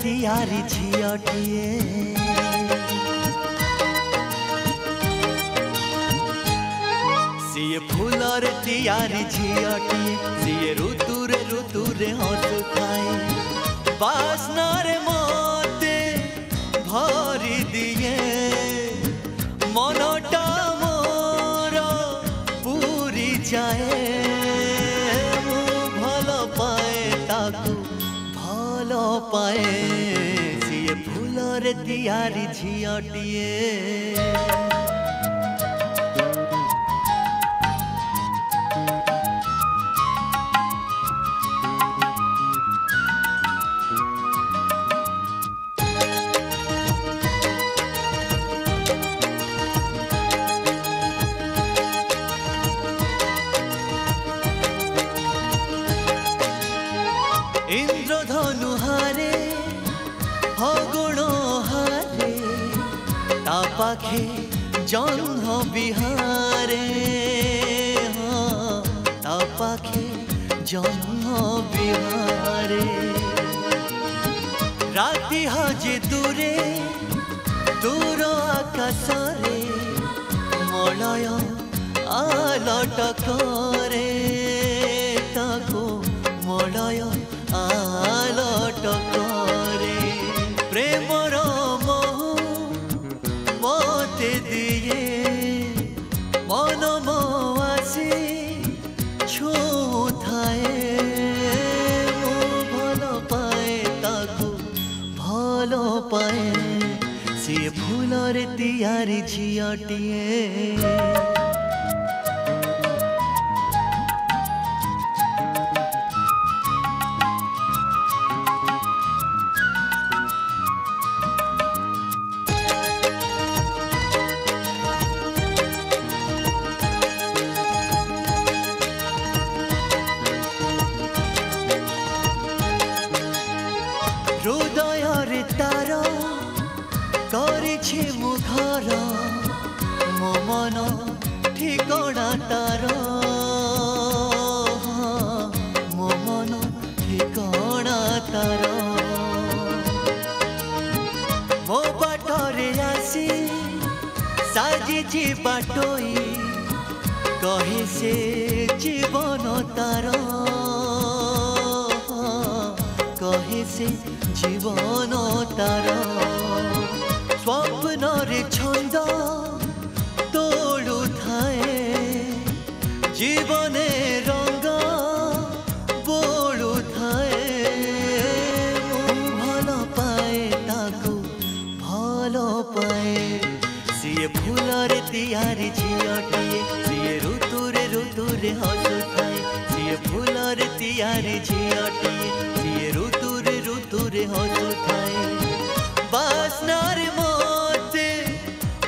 तियारी झियटिए सीए फूलर तियारी झियटिए सीए ऋतुरे हसु खाए बासनारे मते भरी दिए मनटा मोर पूरी जाए भल पाए ताकू भल पाए सीए फूलर तियारी झियटिए इंद्रधनु हारे फगुण हारे ता पाखे जन्म बिहारे हाँ ता पाखे जन्म बिहारे राति हजे दूरे दूर आकाशरे मलय आलट करे ताको मलय आलट करे प्रेमर मोह मते दिए मन आसी छुए मु भल पाए ताकू भल पाए सी फूलर तियारी झियटिए हृदय रे तार करिछि मु घर मो मन ठिकणा तार मो मन ठिकणा तार मो बाटरे आसी साजिछि बाटोई कहे से जीवन तार कहे से जीवन तार स्वप्न रे छंद तोड़ू थाए जीवने रंग बोलू थाए भल पाए ताकू भल पाए सीए फूलर तियारी झियटिए सीए ऋतुरे हसु थाए सीए फूलर तियारी झियटिए सीए ऋतुरे हसु थाए बासनार मते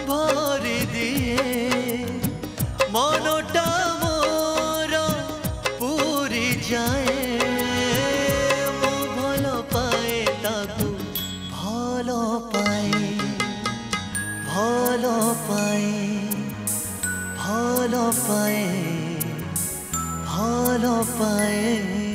भरी दिए मनटा मोर पूरी जाए मु भल पाए ताकू भल पाए भल पाए भल पाए भल पाए।